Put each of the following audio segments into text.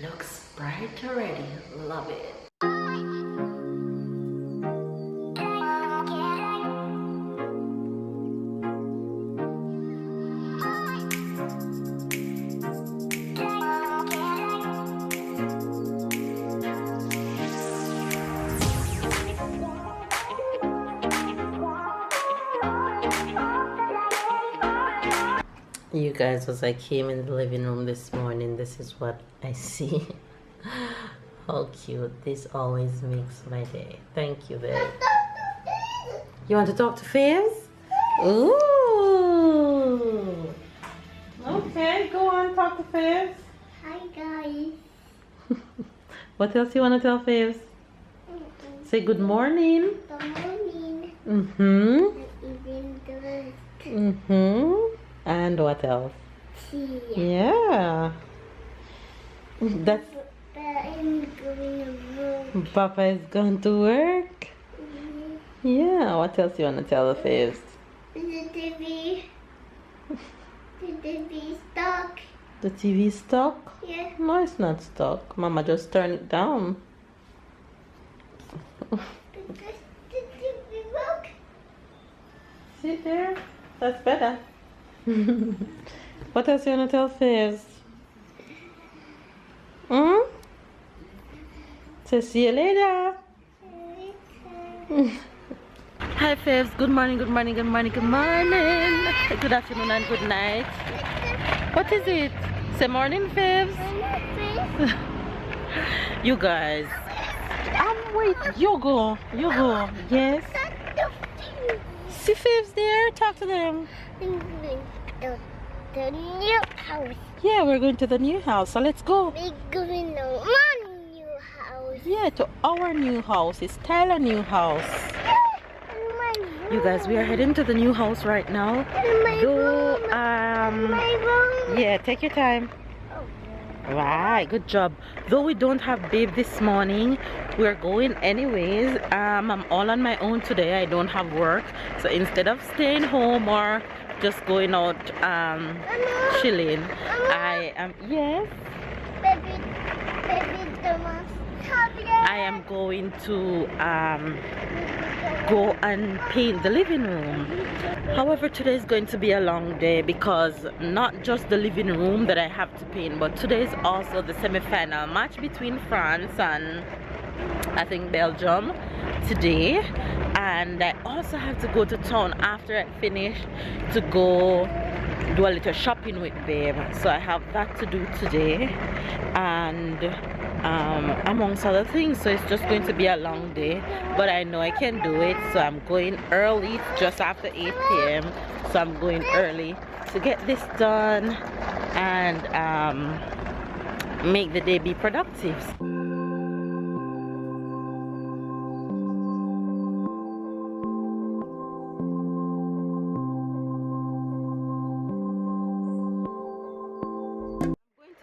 Looks bright already. Love it. You guys, as I came in the living room this morning, this is what I see. How cute. This always makes my day. Thank you, babe. You want to talk to Faves? Ooh. Okay, go on, talk to Faves. Hi, guys. What else you want to tell Faves? Say good morning. Good morning. And what else? See. Yeah. That's I'm going to work. Papa is going to work. Yeah. What else you want to tell the Faves? The TV. The TV stuck. The TV stuck? Yeah. No, it's not stuck. Mama just turned it down. Because the TV broke. See there? That's better. What else you want to tell Faves? So see you later. Hi Faves, good morning, good morning, good morning, good morning. Good afternoon and good night. What is it? Say morning Faves. You guys, wait, you go. Yes. See Faves there, talk to them. The new house. Yeah, we're going to the new house, so let's go. We're going to one new house. Yeah, to our new house. It's Tyler's new house. You guys, we are heading to the new house right now. Yeah, take your time. Right, good job. Though we don't have babe this morning, we're going anyways. I'm all on my own today. I don't have work, so instead of staying home or just going out chilling, I am I am going to go and paint the living room. However, today is going to be a long day because not just the living room that I have to paint, but today is also the semi-final match between France and I think Belgium today, and I also have to go to town after I finish to go do a little shopping with babe. So I have that to do today, and amongst other things. So it's just going to be a long day, but I know I can do it. So I'm going early. It's just after 8 p.m. so I'm going early to get this done and make the day be productive.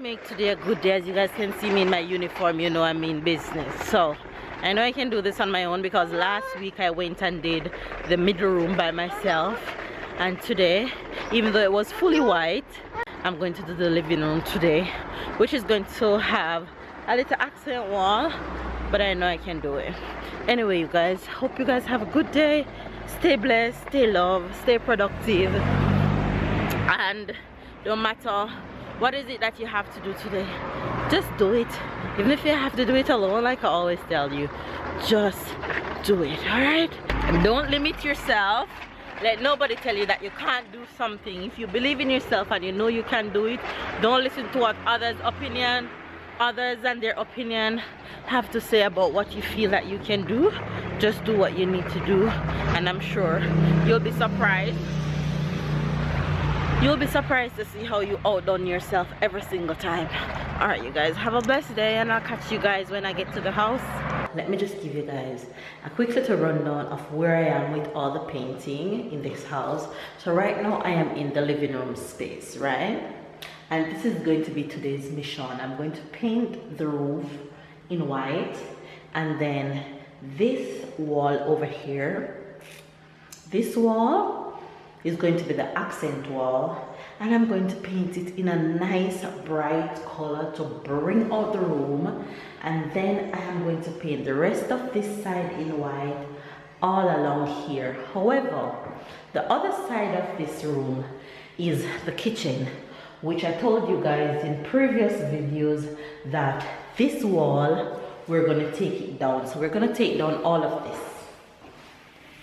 Make today a good day. As you guys can see me in my uniform, you know I'm in business, so I know I can do this on my own because last week I went and did the middle room by myself, and today, even though it was fully white, I'm going to do the living room today, which is going to have a little accent wall, but I know I can do it. Anyway, you guys, hope you guys have a good day. Stay blessed, stay loved, stay productive, and no matter what is it that you have to do today, just do it. Even if you have to do it alone, like I always tell you, just do it, alright? And don't limit yourself. Let nobody tell you that you can't do something. If you believe in yourself and you know you can do it, don't listen to what others and their opinion have to say about what you feel that you can do. Just do what you need to do, and I'm sure you'll be surprised. You'll be surprised to see how you outdone yourself every single time. Alright, you guys, have a blessed day, and I'll catch you guys when I get to the house. Let me just give you guys a quick little rundown of where I am with all the painting in this house. So right now I am in the living room space, right? And this is going to be today's mission. I'm going to paint the roof in white, and then this wall over here, this wall is going to be the accent wall, and I'm going to paint it in a nice bright color to bring out the room, and then I am going to paint the rest of this side in white all along here. However, the other side of this room is the kitchen, which I told you guys in previous videos that this wall, we're going to take it down. So we're going to take down all of this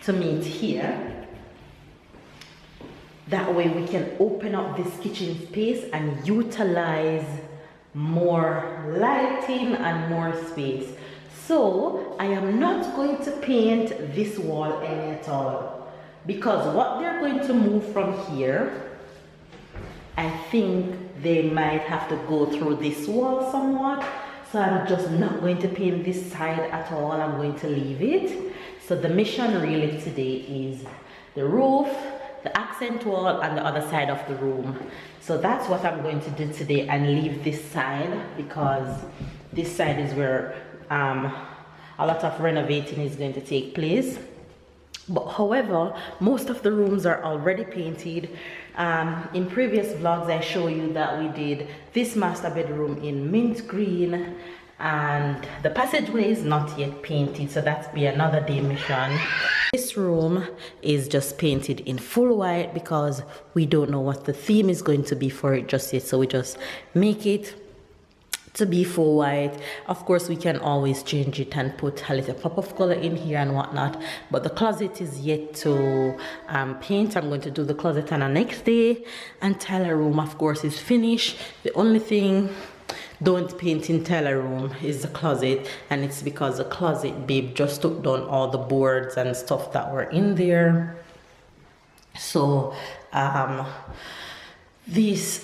to meet here. That way we can open up this kitchen space and utilize more lighting and more space. So I am not going to paint this wall any at all, because what they're going to move from here, I think they might have to go through this wall somewhat. So I'm just not going to paint this side at all. I'm going to leave it. So the mission really today is the roof, the accent wall, and the other side of the room. So that's what I'm going to do today, and leave this side, because this side is where a lot of renovating is going to take place. But however, most of the rooms are already painted. In previous vlogs I show you that we did this master bedroom in mint green, and the passageway is not yet painted, so that's be another day mission. This room is just painted in full white because we don't know what the theme is going to be for it just yet, so we just make it to be full white. Of course, we can always change it and put a little pop of color in here and whatnot, but the closet is yet to paint. I'm going to do the closet on the next day, and Tyler room, of course, is finished. The only thing don't paint in Tyler room is the closet, and it's because the closet babe just took down all the boards and stuff that were in there. So this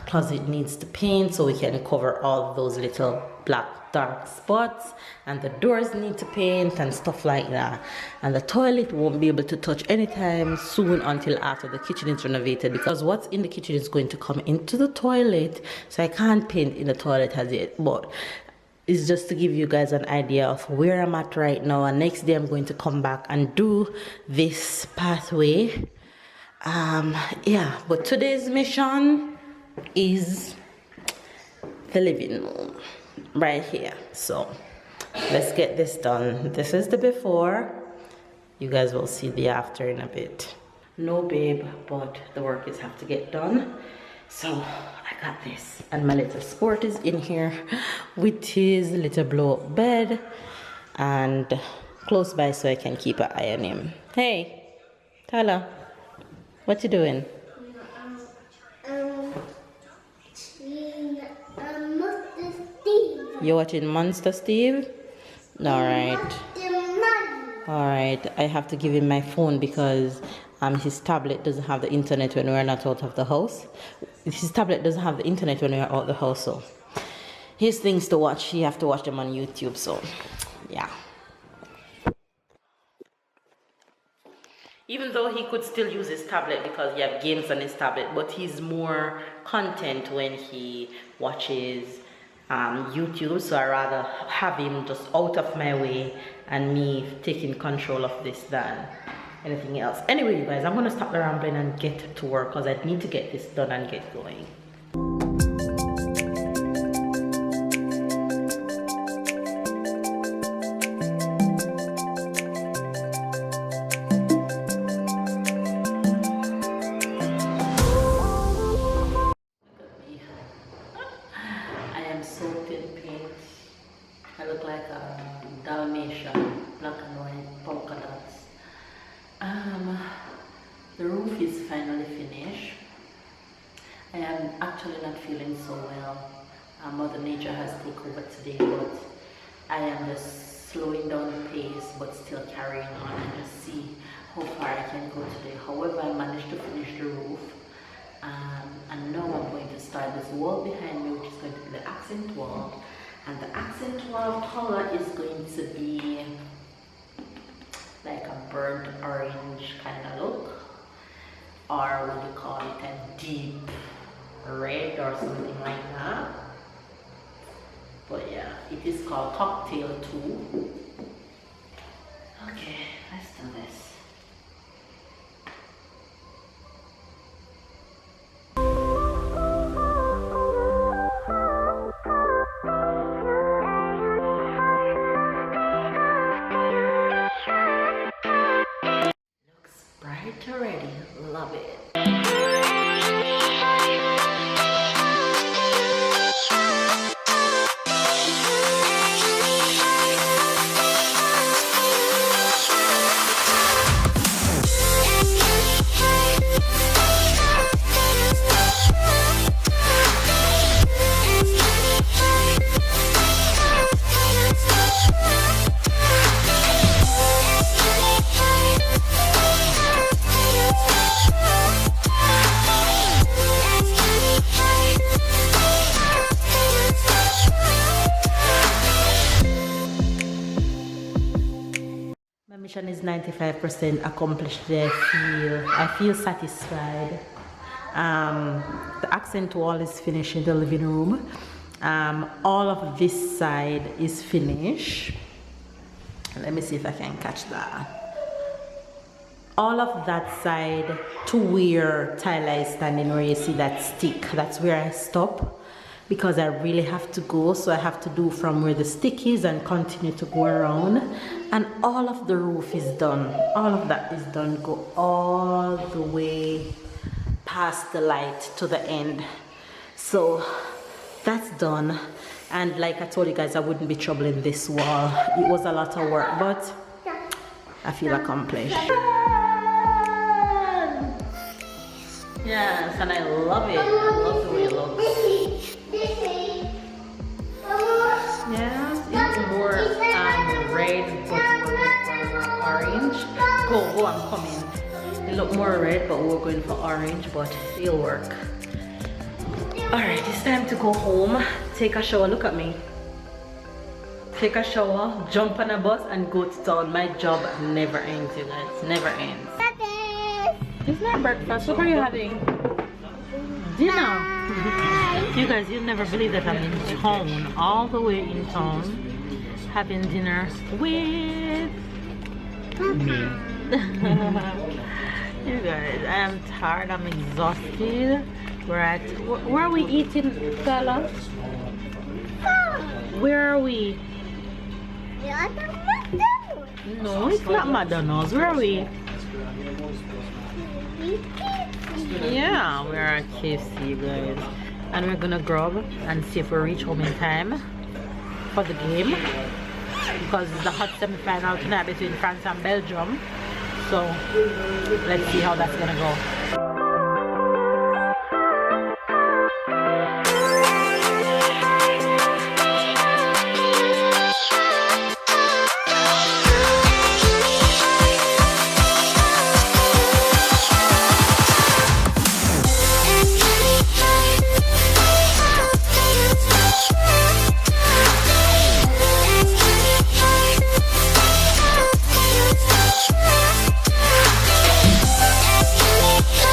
closet needs to paint so we can cover all those little black dark spots, and the doors need to paint and stuff like that. And the toilet won't be able to touch anytime soon until after the kitchen is renovated, because what's in the kitchen is going to come into the toilet, so I can't paint in the toilet as yet. But it's just to give you guys an idea of where I'm at right now, and next day I'm going to come back and do this pathway. Yeah, but today's mission is the living room right here. So let's get this done. This is the before. You guys will see the after in a bit. No babe, but the work is have to get done. So I got this, and my little sport is in here with his little blow up bed and close by so I can keep an eye on him. Hey Tyler, what you doing? You're watching Monster Steve? Alright. Alright, I have to give him my phone because his tablet doesn't have the internet when we're not out of the house. His tablet doesn't have the internet when we're out of the house, so his things to watch, he have to watch them on YouTube, so yeah. Even though he could still use his tablet because he have games on his tablet, but he's more content when he watches YouTube, so I rather have him just out of my way and me taking control of this than anything else. Anyway, you guys, I'm gonna stop the rambling and get to work because I need to get this done and get going. I look like a Dalmatian, black and white polka dots. The roof is finally finished. I am actually not feeling so well. Mother Nature has taken over today, but I am just slowing down the pace but still carrying on and just see how far I can go today. However, I managed to finish the roof. And now I'm going to start this wall behind me, which is going to be the accent wall. And the accent wall color is going to be like a burnt orange kind of look, or what you call it, a deep red or something like that. But yeah, it is called Cocktail 2. Okay, let's do this. mission is 95% accomplished. I feel satisfied. The accent wall is finished in the living room. All of this side is finished. Let me see if I can catch that. All of that side to where Tyler is standing, where you see that stick, that's where I stop because I really have to go. So I have to do from where the stick is and continue to go around. And all of the roof is done. All of that is done. Go all the way past the light to the end. So that's done. And like I told you guys, I wouldn't be troubling this wall. It was a lot of work, but I feel accomplished. Yes, and I love it. I love the way it looks. Yeah, it's more red, but we're going for orange. Go, I'm coming. It look more red, but we're going for orange, but it'll work. Alright, it's time to go home, take a shower. Look at me. Take a shower, jump on a bus, and go to town. My job never ends, you guys. Never ends. It's not breakfast. What are you having? Dinner. You guys, you'll never believe that I'm in town, all the way in town, having dinner with me. You guys, I am tired. I'm exhausted. Where are we eating, Stella? Where are we? No, it's not McDonald's. Where are we? Yeah, we're at KFC, guys. And we're gonna grab and see if we reach home in time for the game. Because it's the hot semi-final tonight between France and Belgium. So, let's see how that's gonna go.